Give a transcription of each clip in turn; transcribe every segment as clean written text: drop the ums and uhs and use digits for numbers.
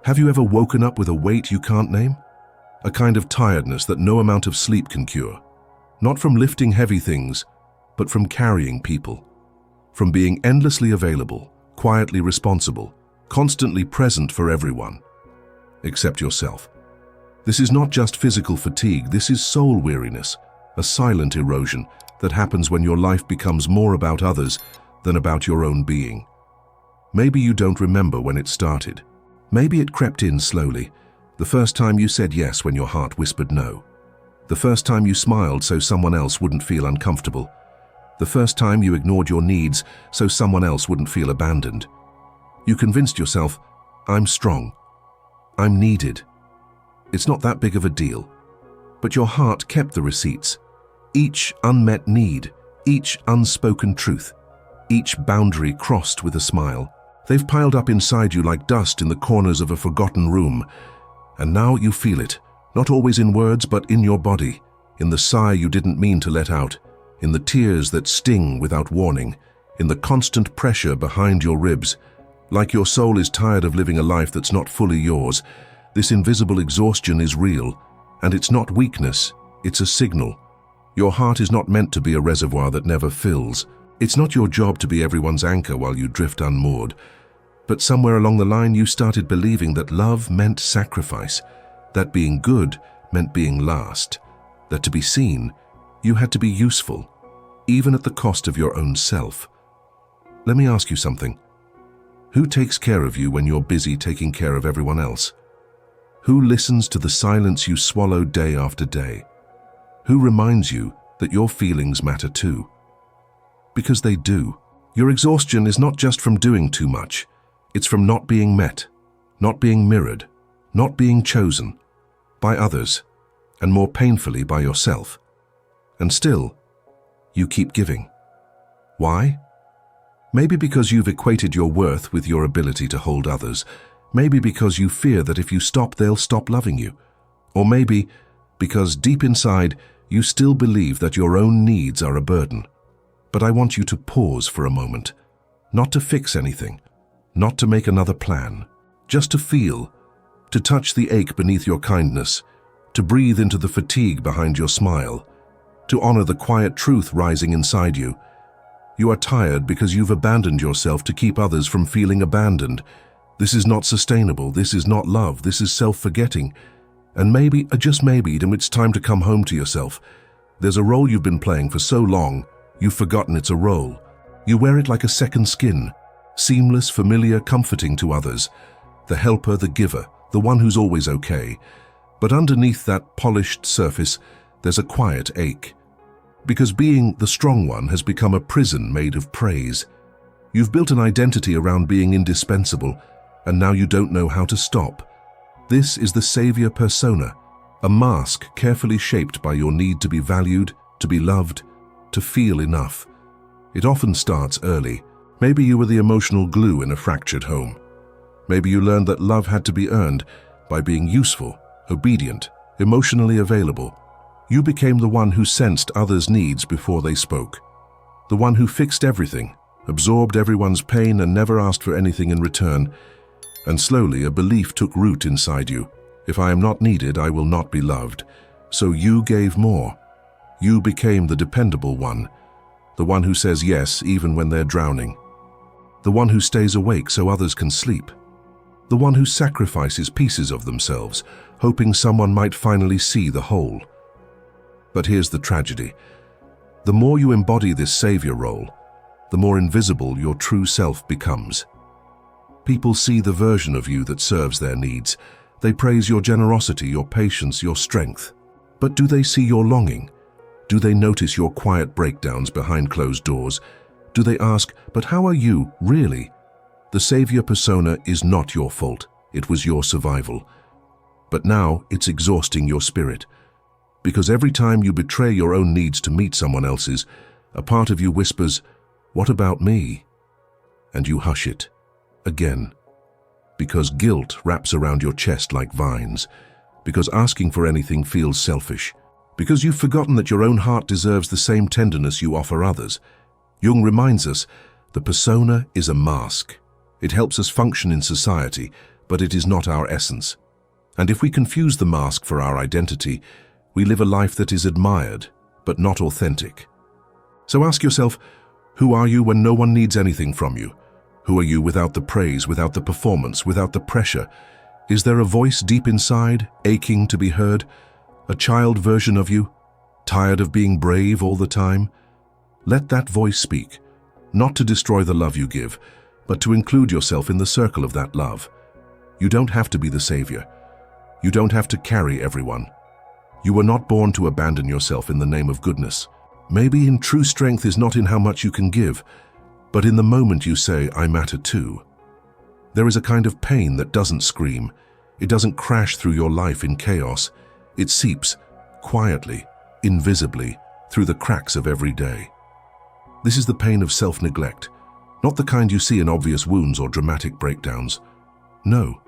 Have you ever woken up with a weight you can't name? A kind of tiredness that no amount of sleep can cure. Not from lifting heavy things, but from carrying people. From being endlessly available, quietly responsible, constantly present for everyone, except yourself. This is not just physical fatigue, this is soul weariness, a silent erosion that happens when your life becomes more about others than about your own being. Maybe you don't remember when it started. Maybe it crept in slowly. The first time you said yes when your heart whispered no. The first time you smiled so someone else wouldn't feel uncomfortable. The first time you ignored your needs so someone else wouldn't feel abandoned. You convinced yourself, I'm strong. I'm needed. It's not that big of a deal. But your heart kept the receipts. Each unmet need, each unspoken truth, each boundary crossed with a smile. They've piled up inside you like dust in the corners of a forgotten room. And now you feel it, not always in words but in your body, in the sigh you didn't mean to let out, in the tears that sting without warning, in the constant pressure behind your ribs. Like your soul is tired of living a life that's not fully yours, this invisible exhaustion is real, and it's not weakness, it's a signal. Your heart is not meant to be a reservoir that never fills. It's not your job to be everyone's anchor while you drift unmoored. But somewhere along the line you started believing that love meant sacrifice, that being good meant being last, that to be seen, you had to be useful, even at the cost of your own self. Let me ask you something. Who takes care of you when you're busy taking care of everyone else? Who listens to the silence you swallow day after day? Who reminds you that your feelings matter too? Because they do. Your exhaustion is not just from doing too much. It's from not being met, not being mirrored, not being chosen by others, and more painfully by yourself. And still, you keep giving. Why? Maybe because you've equated your worth with your ability to hold others. Maybe because you fear that if you stop, they'll stop loving you. Or maybe because deep inside, you still believe that your own needs are a burden. But I want you to pause for a moment, not to fix anything, not to make another plan, just to feel, to touch the ache beneath your kindness, to breathe into the fatigue behind your smile, to honor the quiet truth rising inside you. You are tired because you've abandoned yourself to keep others from feeling abandoned. This is not sustainable, this is not love, this is self-forgetting. And maybe, just maybe, it's time to come home to yourself. There's a role you've been playing for so long, you've forgotten it's a role. You wear it like a second skin, seamless, familiar, comforting to others. The helper, the giver, the one who's always okay. But underneath that polished surface, there's a quiet ache. Because being the strong one has become a prison made of praise. You've built an identity around being indispensable, and now you don't know how to stop. This is the savior persona, a mask carefully shaped by your need to be valued, to be loved, to feel enough. It often starts early. Maybe you were the emotional glue in a fractured home. Maybe you learned that love had to be earned by being useful, obedient, emotionally available. You became the one who sensed others' needs before they spoke. The one who fixed everything, absorbed everyone's pain and never asked for anything in return. And slowly a belief took root inside you. If I am not needed, I will not be loved. So you gave more. You became the dependable one, the one who says yes even when they're drowning, the one who stays awake so others can sleep, the one who sacrifices pieces of themselves, hoping someone might finally see the whole. But here's the tragedy. The more you embody this savior role, the more invisible your true self becomes. People see the version of you that serves their needs. They praise your generosity, your patience, your strength. But do they see your longing? Do they notice your quiet breakdowns behind closed doors? Do they ask, but how are you, really? The savior persona is not your fault. It was your survival. But now it's exhausting your spirit. Because every time you betray your own needs to meet someone else's, a part of you whispers, "What about me?" And you hush it. Again. Because guilt wraps around your chest like vines. Because asking for anything feels selfish. Because you've forgotten that your own heart deserves the same tenderness you offer others. Jung reminds us, the persona is a mask. It helps us function in society, but it is not our essence. And if we confuse the mask for our identity, we live a life that is admired, but not authentic. So ask yourself, who are you when no one needs anything from you? Who are you without the praise, without the performance, without the pressure? Is there a voice deep inside, aching to be heard? A child version of you, tired of being brave all the time? Let that voice speak, not to destroy the love you give, but to include yourself in the circle of that love. You don't have to be the savior. You don't have to carry everyone. You were not born to abandon yourself in the name of goodness. Maybe in true strength is not in how much you can give, but in the moment you say, I matter too. There is a kind of pain that doesn't scream. It doesn't crash through your life in chaos. It seeps, quietly, invisibly, through the cracks of every day. This is the pain of self-neglect, not the kind you see in obvious wounds or dramatic breakdowns. No,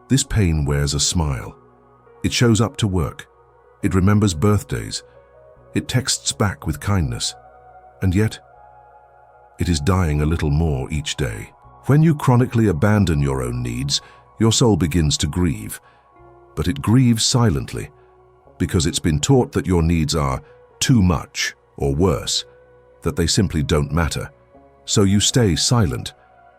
this pain wears a smile. It shows up to work. It remembers birthdays. It texts back with kindness. And yet, it is dying a little more each day. When you chronically abandon your own needs, your soul begins to grieve. But it grieves silently, because it's been taught that your needs are too much, or worse, that they simply don't matter. So you stay silent.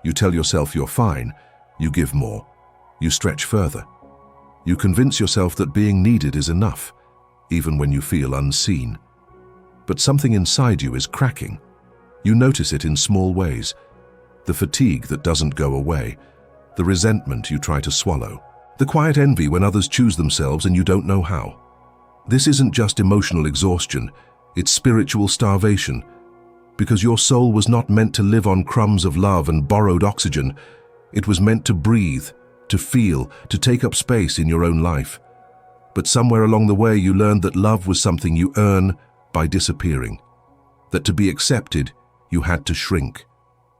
You tell yourself you're fine. You give more. You stretch further. You convince yourself that being needed is enough, even when you feel unseen. But something inside you is cracking. You notice it in small ways. The fatigue that doesn't go away. The resentment you try to swallow. The quiet envy when others choose themselves and you don't know how. This isn't just emotional exhaustion, it's spiritual starvation. Because your soul was not meant to live on crumbs of love and borrowed oxygen. It was meant to breathe, to feel, to take up space in your own life. But somewhere along the way you learned that love was something you earn by disappearing. That to be accepted, you had to shrink.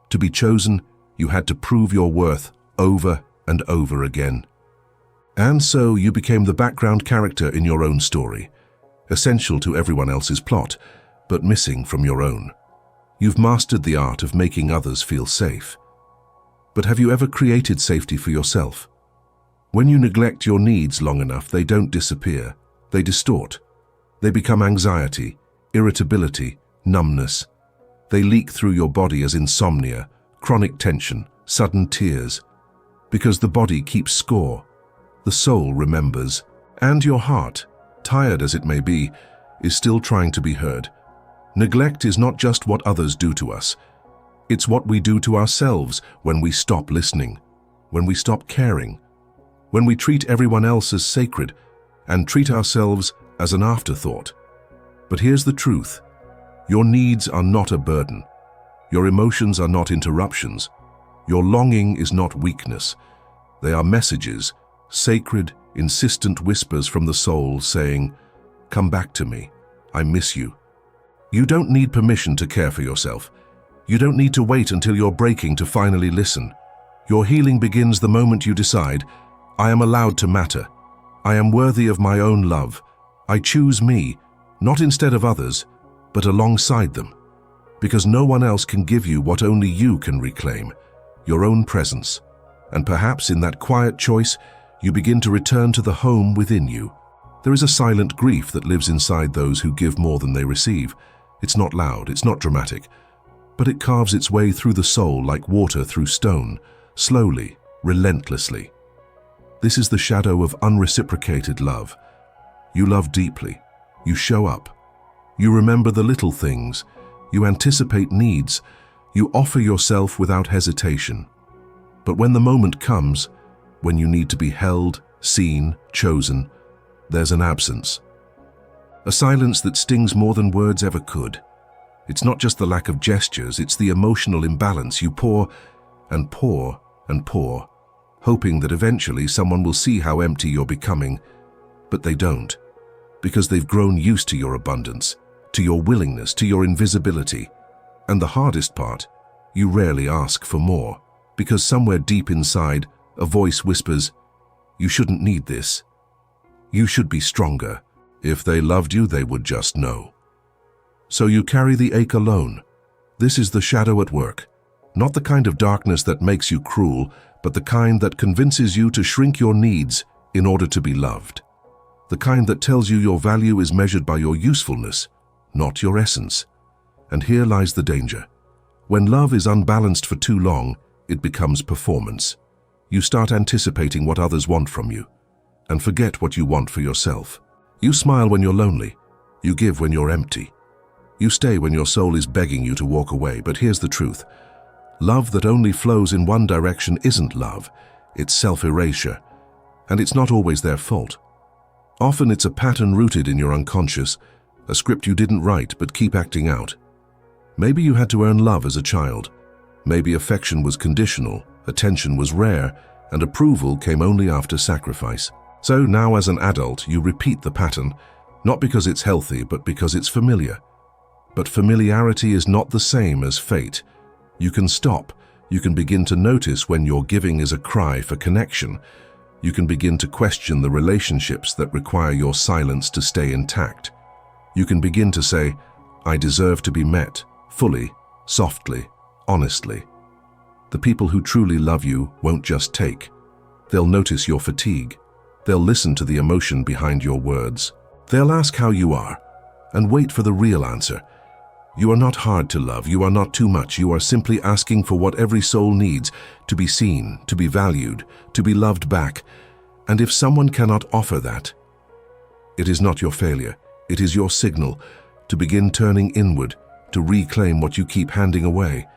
To be chosen, you had to prove your worth over and over again. And so you became the background character in your own story, essential to everyone else's plot, but missing from your own. You've mastered the art of making others feel safe. But have you ever created safety for yourself? When you neglect your needs long enough, they don't disappear. They distort. They become anxiety, irritability, numbness. They leak through your body as insomnia, chronic tension, sudden tears. Because the body keeps score, the soul remembers, and your heart, tired as it may be, is still trying to be heard. Neglect is not just what others do to us. It's what we do to ourselves when we stop listening, when we stop caring, when we treat everyone else as sacred and treat ourselves as an afterthought. But here's the truth. Your needs are not a burden. Your emotions are not interruptions. Your longing is not weakness. They are messages, sacred, insistent whispers from the soul saying, "Come back to me. I miss you." You don't need permission to care for yourself. You don't need to wait until you're breaking to finally listen. Your healing begins the moment you decide, I am allowed to matter. I am worthy of my own love. I choose me, not instead of others, but alongside them. Because no one else can give you what only you can reclaim, your own presence. And perhaps in that quiet choice, you begin to return to the home within you. There is a silent grief that lives inside those who give more than they receive. It's not loud, it's not dramatic, but it carves its way through the soul like water through stone, slowly, relentlessly. This is the shadow of unreciprocated love. You love deeply. You show up. You remember the little things. You anticipate needs. You offer yourself without hesitation. But when the moment comes, when you need to be held, seen, chosen, there's an absence. A silence that stings more than words ever could. It's not just the lack of gestures, it's the emotional imbalance. You pour and pour and pour, hoping that eventually someone will see how empty you're becoming, but they don't, because they've grown used to your abundance, to your willingness, to your invisibility. And the hardest part, you rarely ask for more, because somewhere deep inside, a voice whispers, you shouldn't need this. You should be stronger. If they loved you, they would just know. So you carry the ache alone. This is the shadow at work. Not the kind of darkness that makes you cruel, but the kind that convinces you to shrink your needs in order to be loved. The kind that tells you your value is measured by your usefulness, not your essence. And here lies the danger. When love is unbalanced for too long, it becomes performance. You start anticipating what others want from you, and forget what you want for yourself. You smile when you're lonely. You give when you're empty. You stay when your soul is begging you to walk away. But here's the truth. Love that only flows in one direction isn't love. It's self-erasure. And it's not always their fault. Often it's a pattern rooted in your unconscious, a script you didn't write but keep acting out. Maybe you had to earn love as a child. Maybe affection was conditional, attention was rare, and approval came only after sacrifice. So now as an adult, you repeat the pattern, not because it's healthy, but because it's familiar. But familiarity is not the same as fate. You can stop. You can begin to notice when your giving is a cry for connection. You can begin to question the relationships that require your silence to stay intact. You can begin to say, I deserve to be met, fully, softly, honestly. The people who truly love you won't just take. They'll notice your fatigue. They'll listen to the emotion behind your words. They'll ask how you are, and wait for the real answer. You are not hard to love. You are not too much. You are simply asking for what every soul needs, to be seen, to be valued, to be loved back. And if someone cannot offer that, it is not your failure. It is your signal to begin turning inward, to reclaim what you keep handing away,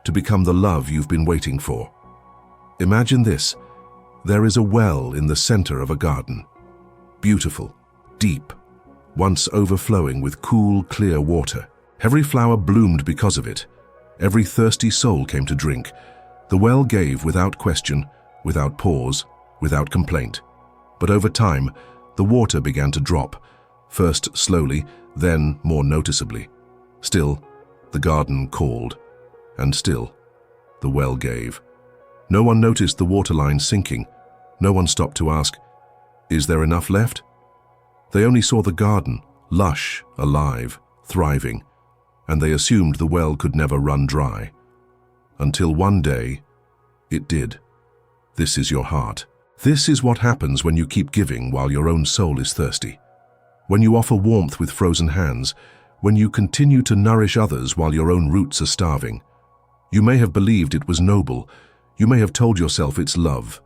to become the love you've been waiting for. Imagine this. There is a well in the center of a garden. Beautiful, deep, once overflowing with cool, clear water. Every flower bloomed because of it. Every thirsty soul came to drink. The well gave without question, without pause, without complaint. But over time, the water began to drop, first slowly, then more noticeably. Still, the garden called, and still, the well gave. No one noticed the waterline sinking. No one stopped to ask, is there enough left? They only saw the garden, lush, alive, thriving, and they assumed the well could never run dry. Until one day, it did. This is your heart. This is what happens when you keep giving while your own soul is thirsty. When you offer warmth with frozen hands, when you continue to nourish others while your own roots are starving. You may have believed it was noble. You may have told yourself it's love.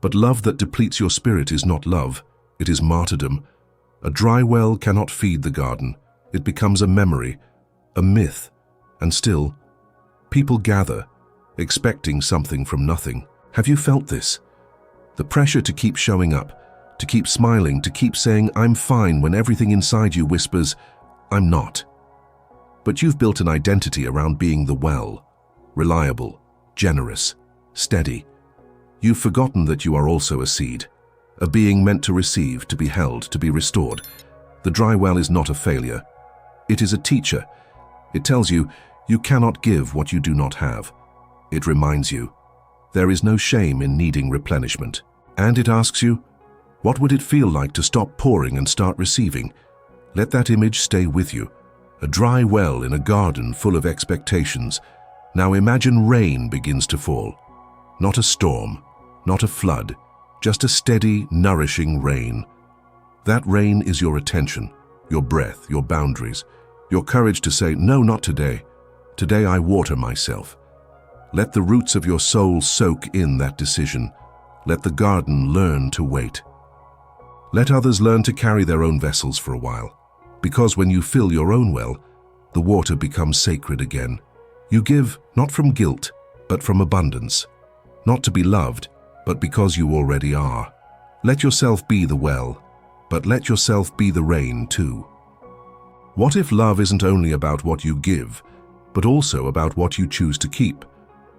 But love that depletes your spirit is not love. It is martyrdom. A dry well cannot feed the garden. It becomes a memory, a myth. And still, people gather, expecting something from nothing. Have you felt this? The pressure to keep showing up, to keep smiling, to keep saying, I'm fine, when everything inside you whispers, I'm not. But you've built an identity around being the well, reliable, generous, steady. You've forgotten that you are also a seed, a being meant to receive, to be held, to be restored. The dry well is not a failure. It is a teacher. It tells you, you cannot give what you do not have. It reminds you, there is no shame in needing replenishment. And it asks you, what would it feel like to stop pouring and start receiving? Let that image stay with you. A dry well in a garden full of expectations. Now imagine rain begins to fall. Not a storm, not a flood, just a steady, nourishing rain. That rain is your attention, your breath, your boundaries, your courage to say, no, not today. Today I water myself. Let the roots of your soul soak in that decision. Let the garden learn to wait. Let others learn to carry their own vessels for a while. Because when you fill your own well, the water becomes sacred again. You give not from guilt, but from abundance. Not to be loved, but because you already are. Let yourself be the well, but let yourself be the rain too. What if love isn't only about what you give, but also about what you choose to keep?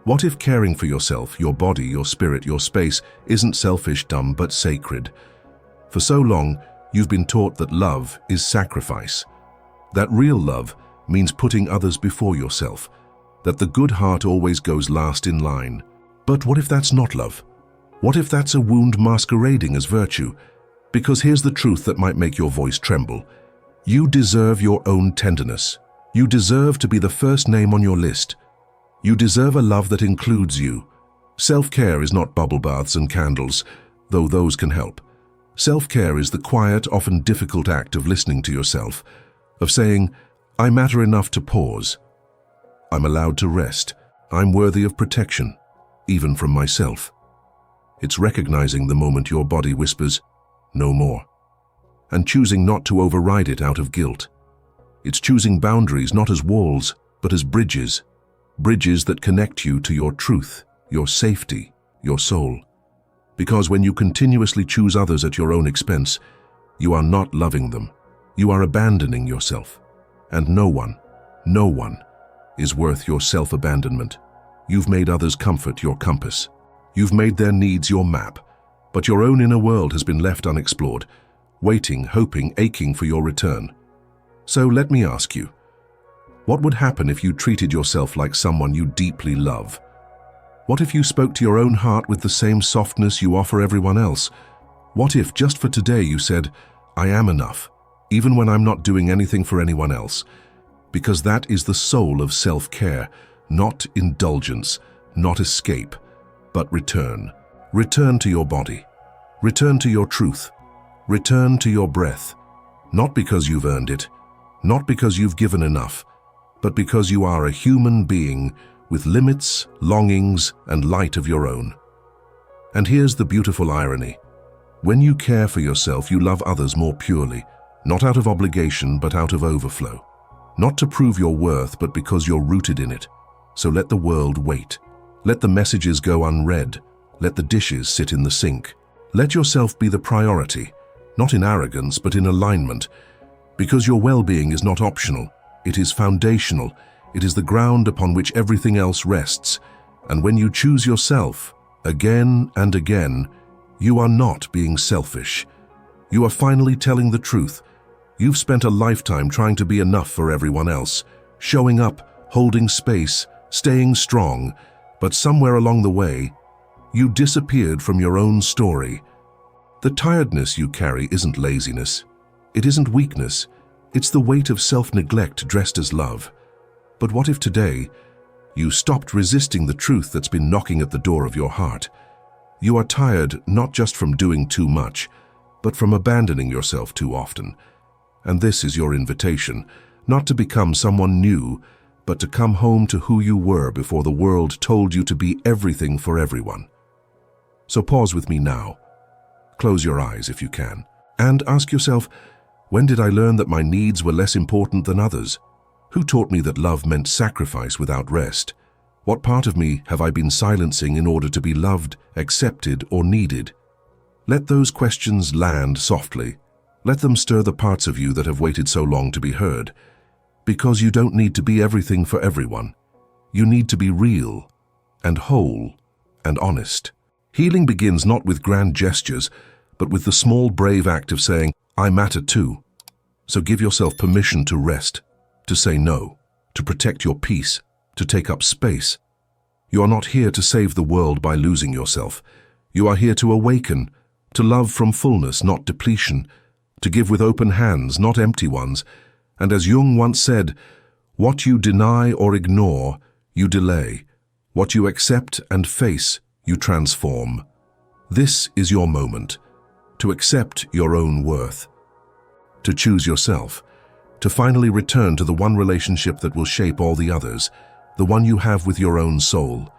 What if caring for yourself, your body, your spirit, your space, isn't selfish, dumb, but sacred? For so long, you've been taught that love is sacrifice. That real love means putting others before yourself. That the good heart always goes last in line. But what if that's not love? What if that's a wound masquerading as virtue? Because here's the truth that might make your voice tremble. You deserve your own tenderness. You deserve to be the first name on your list. You deserve a love that includes you. Self-care is not bubble baths and candles, though those can help. Self-care is the quiet, often difficult act of listening to yourself, of saying, I matter enough to pause. I'm allowed to rest. I'm worthy of protection, even from myself. It's recognizing the moment your body whispers, no more, and choosing not to override it out of guilt. It's choosing boundaries not as walls, but as bridges that connect you to your truth, your safety, your soul. Because when you continuously choose others at your own expense, you are not loving them. You are abandoning yourself. And no one is worth your self-abandonment. You've made others' comfort your compass. You've made their needs your map. But your own inner world has been left unexplored, waiting, hoping, aching for your return. So let me ask you, what would happen if you treated yourself like someone you deeply love? What if you spoke to your own heart with the same softness you offer everyone else? What if, just for today, you said, I am enough, even when I'm not doing anything for anyone else? Because that is the soul of self-care, not indulgence, not escape, but return. Return to your body. Return to your truth. Return to your breath. Not because you've earned it, not because you've given enough, but because you are a human being with limits, longings, and light of your own. And here's the beautiful irony. When you care for yourself, you love others more purely, not out of obligation, but out of overflow. Not to prove your worth, but because you're rooted in it. So let the world wait. Let the messages go unread. Let the dishes sit in the sink. Let yourself be the priority, not in arrogance, but in alignment. Because your well-being is not optional. It is foundational. It is the ground upon which everything else rests. And when you choose yourself, again and again, you are not being selfish. You are finally telling the truth. You've spent a lifetime trying to be enough for everyone else, showing up, holding space, staying strong, but somewhere along the way, you disappeared from your own story. The tiredness you carry isn't laziness. It isn't weakness. It's the weight of self-neglect dressed as love. But what if today, you stopped resisting the truth that's been knocking at the door of your heart? You are tired not just from doing too much, but from abandoning yourself too often. And this is your invitation, not to become someone new, but to come home to who you were before the world told you to be everything for everyone. So pause with me now. Close your eyes if you can, and ask yourself, when did I learn that my needs were less important than others? Who taught me that love meant sacrifice without rest? What part of me have I been silencing in order to be loved, accepted, or needed? Let those questions land softly. Let them stir the parts of you that have waited so long to be heard. Because you don't need to be everything for everyone. You need to be real, and whole, and honest. Healing begins not with grand gestures, but with the small, brave act of saying, I matter too. So give yourself permission to rest, to say no, to protect your peace, to take up space. You are not here to save the world by losing yourself. You are here to awaken, to love from fullness, not depletion, to give with open hands, not empty ones. And as Jung once said, what you deny or ignore, you delay. What you accept and face, you transform. This is your moment, to accept your own worth, to choose yourself, to finally return to the one relationship that will shape all the others, the one you have with your own soul.